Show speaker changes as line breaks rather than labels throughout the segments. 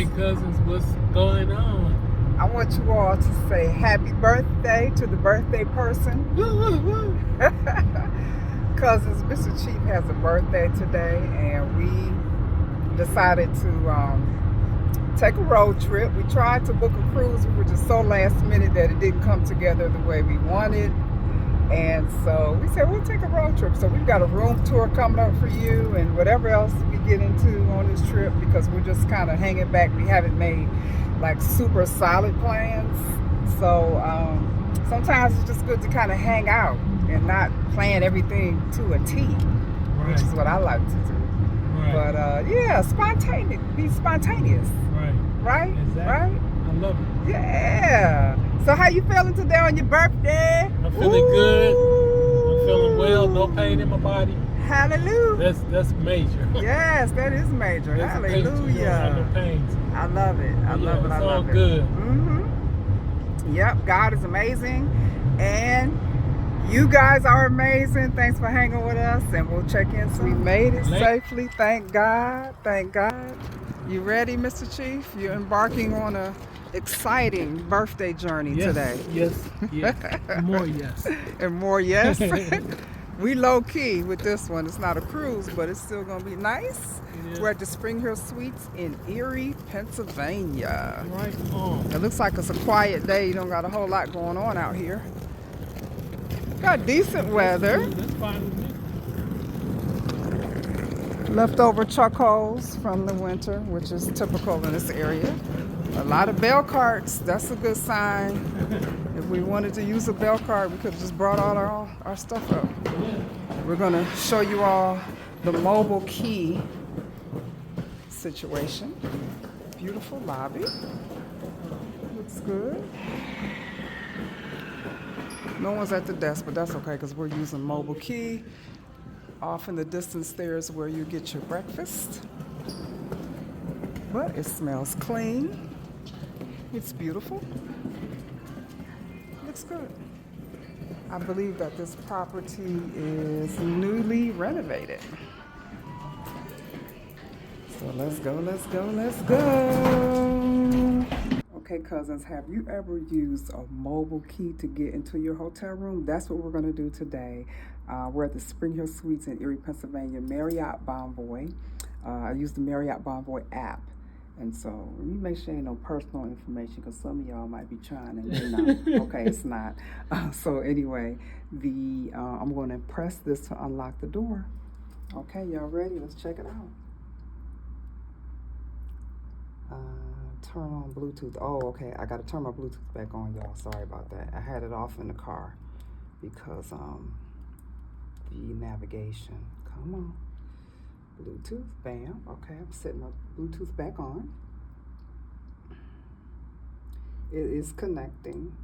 Hey, cousins, what's going on?
I want you all to say happy birthday to the birthday person. Cousins, Mr. Chief has a birthday today, and we decided to take a road trip. We tried to book a cruise. We were just so last minute that it didn't come together the way we wanted. And so we said, we'll take a road trip. So we've got a room tour coming up for you and whatever else we get into on this trip, because we're just kind of hanging back. We haven't made like super solid plans. So sometimes it's just good to kind of hang out and not plan everything to a T, which is what I like to do.
Right.
But yeah, spontaneous, be spontaneous. Right?
Exactly.
Right?
I love it.
Yeah. So how you feeling today on your birthday?
I'm feeling good. I'm feeling well. No pain in my body.
Hallelujah.
That's major.
Yes, that is major.
That's
Hallelujah.
major. You don't have no pains.
I love it. I love it. I
It's all
love it.
good.
Yep. God is amazing, and you guys are amazing. Thanks for hanging with us, and we'll check in soon. We made it safely. Thank God. Thank God. You ready, Mr. Chief? You're embarking on a exciting birthday journey today.
Yes. More yes.
And more yes. We low key with this one. It's not a cruise, but it's still gonna be nice. We're at the Springhill Suites in Erie, Pennsylvania.
Right on.
It looks like it's a quiet day. You don't got a whole lot going on out here. Got decent weather.
That's fine with me.
Leftover chuck holes from the winter, which is typical in this area. A lot of bell carts. That's a good sign. If we wanted to use a bell cart, we could have just brought all our stuff up. We're going to show you all the mobile key situation. Beautiful lobby. Looks good. No one's at the desk, but that's okay because we're using mobile key. Off in the distance there is where you get your breakfast. But it smells clean. It's beautiful. Looks good. I believe that this property is newly renovated. So let's go. Okay, cousins, have you ever used a mobile key to get into your hotel room? That's what we're going to do today. We're at the Springhill Suites in Erie, Pennsylvania, Marriott Bonvoy. I use the Marriott Bonvoy app. And so let me make sure ain't no personal information, because some of y'all might be trying and they're not. Okay, it's not. So anyway, I'm going to press this to unlock the door. Okay, y'all ready? Let's check it out. Turn on Bluetooth. Oh, okay. I got to turn my Bluetooth back on, y'all. Sorry about that. I had it off in the car because the navigation. Come on. Bluetooth, bam. Okay, I'm setting my Bluetooth back on. It is connecting.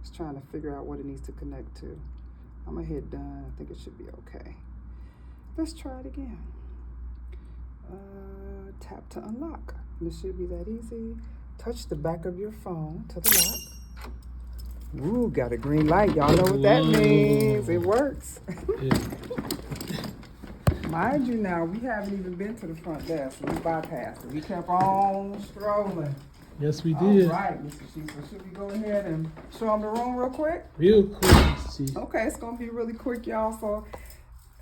It's trying to figure out what it needs to connect to. I'm gonna hit done. I think it should be okay. Let's try it again. Tap to unlock. And it should be that easy. Touch the back of your phone to the lock. Ooh, got a green light. Y'all know what that means. It works. Mind you now, we haven't even been to the front desk. We bypassed it. We kept on strolling.
Yes, we did.
All right, Mr. Chief. So should we go ahead and show them the room real quick?
Real quick, Mr. Chief.
Okay, it's going to be really quick, y'all. So,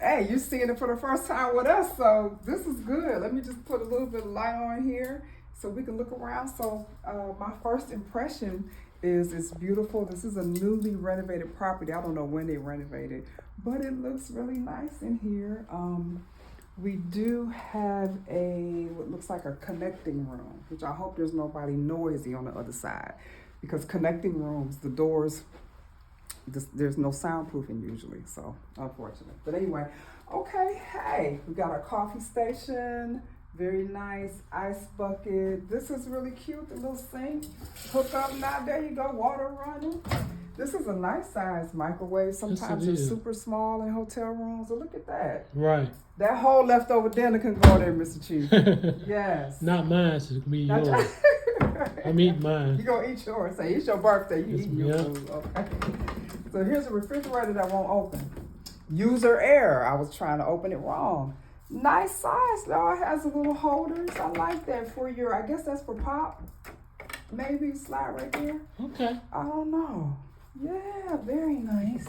hey, you're seeing it for the first time with us, so this is good. Let me just put a little bit of light on here so we can look around. So my first impression is it's beautiful. This is a newly renovated property. I don't know when they renovated, but it looks really nice in here. We do have what looks like a connecting room, which I hope there's nobody noisy on the other side, because connecting rooms, the doors, there's no soundproofing usually, so unfortunate. But anyway, okay, hey, we got our coffee station. Very nice. Ice bucket. This is really cute. The little sink. Hook up now. There you go. Water running. This is a nice size microwave. Sometimes they're super small in hotel rooms. So look at that.
Right.
That whole leftover dinner can go there, Mr. Chief. Yes.
Not mine, so it can be yours. I'm eating mine.
You're going to eat yours. Say, it's your birthday. You eat your food. Okay. So here's a refrigerator that won't open. User error. I was trying to open it wrong. Nice size, though. It has a little holders. I like that for your, I guess that's for pop. Maybe slide right there.
Okay.
I don't know. Yeah, very nice.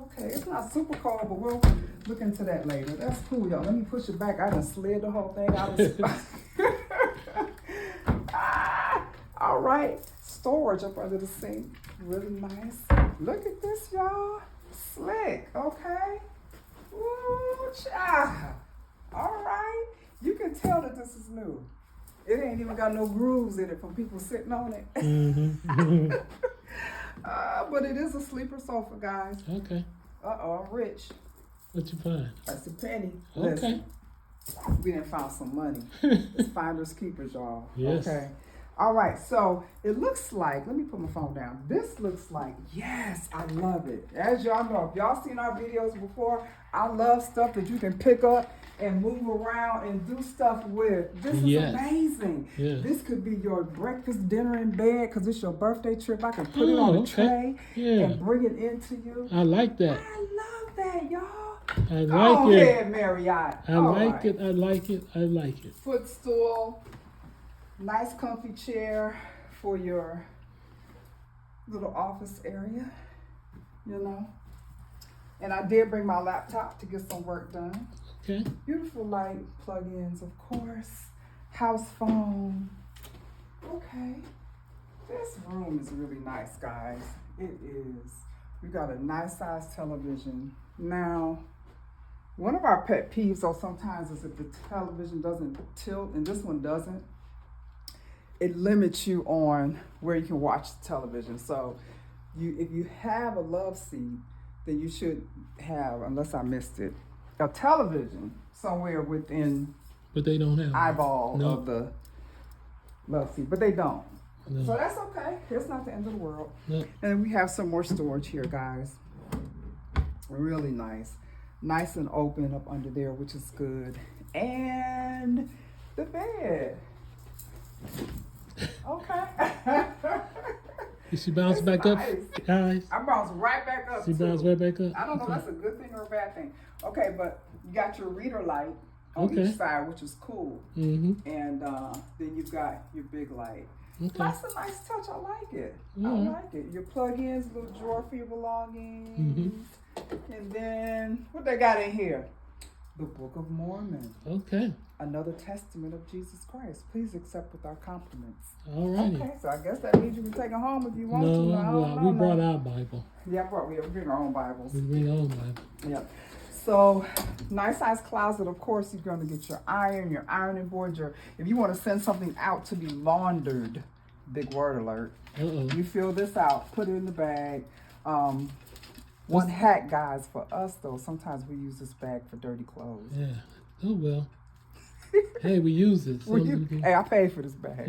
Okay, it's not super cold, but we'll look into that later. That's cool, y'all. Let me push it back. I done slid the whole thing out of the spot. All right. Storage up under the sink. Really nice. Look at this, y'all. Slick, okay? Woo, child. All right. You can tell that this is new. It ain't even got no grooves in it from people sitting on it.
Mm-hmm.
But it is a sleeper sofa, guys.
Okay.
Uh-oh, I'm rich.
What you find?
That's a penny.
Okay.
Listen, we done found some money. It's finders keepers, y'all.
Yes.
Okay. All right, so it looks like, let me put my phone down. This looks like, yes, I love it. As y'all know, if y'all seen our videos before, I love stuff that you can pick up and move around and do stuff with. This is amazing.
Yeah.
This could be your breakfast, dinner in bed, because it's your birthday trip. I can put it on a tray and bring it into you.
I like that.
I love that, y'all.
I like
Go
it.
ahead, Marriott.
I like it. I like it. I like it.
Footstool. Nice comfy chair for your little office area, you know. And I did bring my laptop to get some work done.
Okay.
Beautiful light plug-ins, of course. House phone. Okay. This room is really nice, guys. It is. We got a nice size television. Now, one of our pet peeves, though, sometimes is if the television doesn't tilt, and this one doesn't, it limits you on where you can watch the television. So if you have a love seat, then you should have, unless I missed it, a television somewhere within
But they don't have
eyeball of the love seat. But they don't.
No.
So that's okay. It's not the end of the world.
No.
And we have some more storage here, guys. Really nice. Nice and open up under there, which is good. And the bed. Okay.
Did she bounce
It's
back
nice.
up, guys?
I bounced right back up.
She bounced right back up?
I don't know if
Okay.
that's a good thing or a bad thing. Okay, but you got your reader light on each side, which is cool.
Mm-hmm.
And then you've got your big light.
Okay.
That's a nice touch. I like it. I
Yeah.
like it. Your plug-ins, little drawer for your belongings.
Mm-hmm.
And then, what they got in here? The Book of Mormon.
Okay.
Another testament of Jesus Christ. Please accept with our compliments.
All righty.
Okay, so I guess that means you can take it home if you want to.
No,
I don't
well,
know
we brought
now.
our Bible.
Yeah, we bring our own Bibles.
We bring our own Bible.
Yep. So, nice size closet. Of course, you're going to get your iron, your ironing board. If you want to send something out to be laundered, big word alert.
Uh-oh.
You fill this out, put it in the bag. One hack, guys, for us though, sometimes we use this bag for dirty clothes.
Yeah. Oh, well. Hey, we use it. So
Hey, I paid for this bag.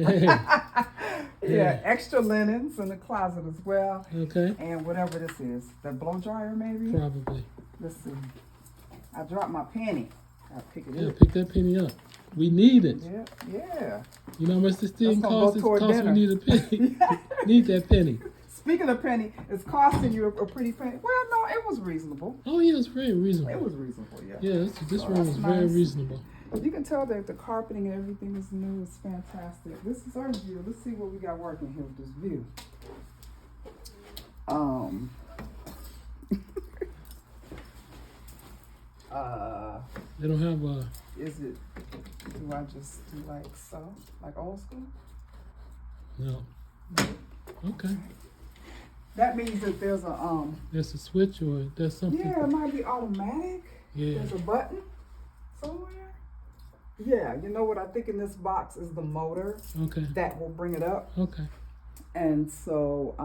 Yeah, extra linens in the closet as well.
Okay.
And whatever this is, the blow dryer maybe.
Probably.
Let's see. I dropped my penny. I pick it
Yeah,
up.
pick that penny up. We need it.
Yeah, yeah.
You know how much this thing
That's gonna
costs?
go
It
toward
costs
dinner.
we need a penny. Need that penny.
Speaking of penny, it's costing you a pretty penny. Well, no, it was reasonable.
Oh, yeah, it's very reasonable.
It was reasonable, yeah.
Yeah, this
So
room
that's
is very
nice.
reasonable.
You can tell that the carpeting and everything is new. It's fantastic. This is our view. Let's see what we got working here with this view.
They don't have a...
Is it, do I just do like so? Like old school?
No. Okay.
That means that there's a,
There's a switch or there's something.
yeah, it might be automatic.
Yeah.
There's a button somewhere. Yeah, you know what I think in this box is the motor
Okay.
that will bring it up.
Okay.
And so,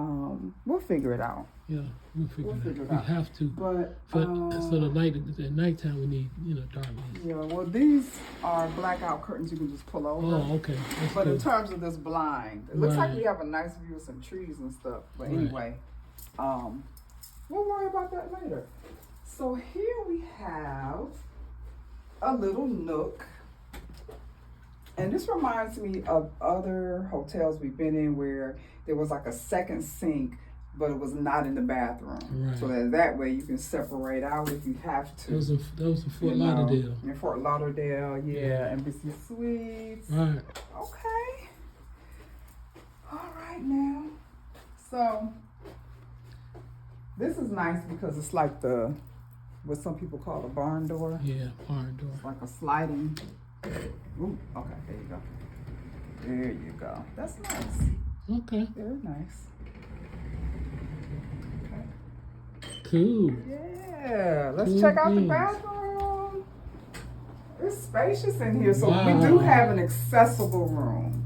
we'll figure it out.
Yeah, we'll figure it out. We have to.
But,
So the light at nighttime we need, darkness.
yeah, well, these are blackout curtains you can just pull over.
Oh, okay. That's
But in
good.
terms of this blind, it looks like
Right.
we have a nice view of some trees and stuff. But
Right.
anyway, we'll worry about that later. So here we have a little nook. And this reminds me of other hotels we've been in where there was like a second sink but it was not in the bathroom.
Right.
So that way you can separate out if you have to.
That was in Fort
You know,
Lauderdale.
In Fort Lauderdale, yeah.
Yeah.
Embassy Suites.
Right.
Okay. All right now. So this is nice because it's like what some people call a barn door.
Yeah, barn door.
It's like a sliding. Ooh, okay, there you go. There you go. That's nice.
Okay.
Very nice.
Cool.
Yeah, let's
Cool
check out the
beans.
bathroom. It's spacious in here, so
Wow.
we do have an accessible room.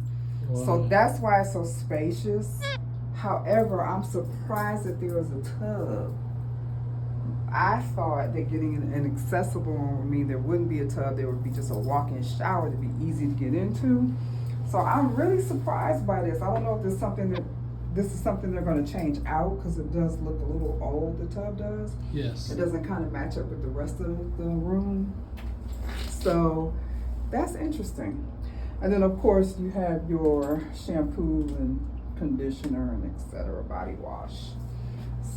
Wow.
So that's why it's so spacious. However, I'm surprised that there is a tub. I thought that getting an accessible room would mean there wouldn't be a tub. There would be just a walk-in shower to be easy to get into. So I'm really surprised by this. I don't know if this is something they're going to change out because it does look a little old. The tub does.
Yes.
It doesn't kind of match up with the rest of the room. So that's interesting. And then of course you have your shampoo and conditioner and etc. body wash.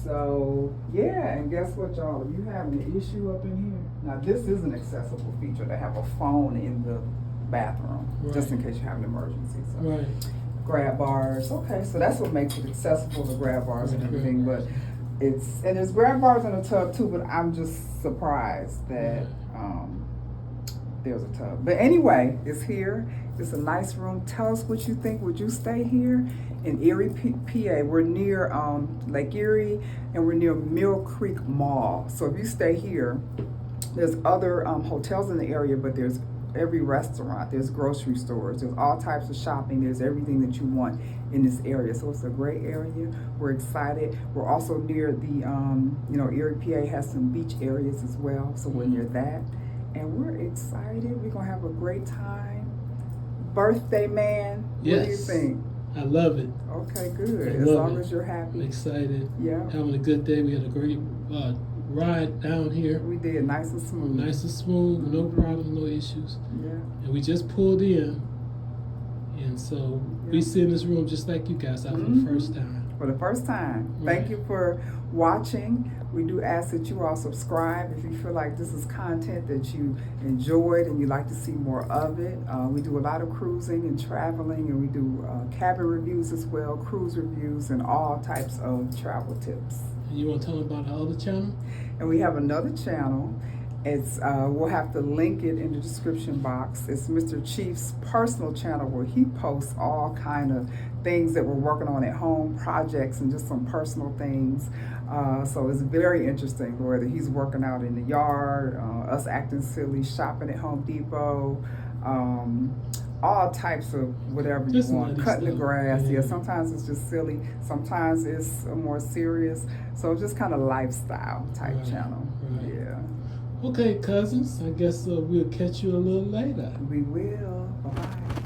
So yeah, and guess what, y'all? If you have an issue up in here, now this is an accessible feature to have a phone in the bathroom, just in case you have an emergency. So
Right.
grab bars. Okay, so that's what makes it accessible, the grab bars and everything. But there's grab bars in the tub too. But I'm just surprised that there's a tub. But anyway, it's here. It's a nice room. Tell us what you think. Would you stay here in Erie, PA? We're near Lake Erie, and we're near Mill Creek Mall. So if you stay here, there's other hotels in the area, but there's every restaurant, there's grocery stores, there's all types of shopping, there's everything that you want in this area. So it's a great area. We're excited. We're also near the, Erie PA has some beach areas as well. So we're near that. And we're excited. We're going to have a great time. Birthday man,
Yes.
What do you think?
I love it.
Okay, good.
I
As
love
long
it.
as you're happy.
I'm excited.
Yeah,
Having a good day. We had a great ride down here.
we did. Nice and smooth.
Nice and smooth. No problem. No issues.
Yeah.
And we just pulled in. And so we sit in this room just like you guys out for the first time.
For the first time.
Right.
Thank you for watching. We do ask that you all subscribe if you feel like this is content that you enjoyed and you'd like to see more of it. We do a lot of cruising and traveling, and we do cabin reviews as well, cruise reviews, and all types of travel tips.
And you want to tell them about our other channel?
And we have another channel. It's we'll have to link it in the description box. It's Mr. Chief's personal channel where he posts all kind of things that we're working on at home, projects, and just some personal things. So it's very interesting, whether he's working out in the yard, us acting silly, shopping at Home Depot, all types of whatever
Just
you want,
nutty
cutting the
stuff.
grass.
Yeah.
Yeah, sometimes it's just silly, sometimes it's more serious. So it's just kind of lifestyle type
Right,
channel.
right.
Yeah.
Okay, cousins. I guess we'll catch you a little later.
We will. Bye-bye.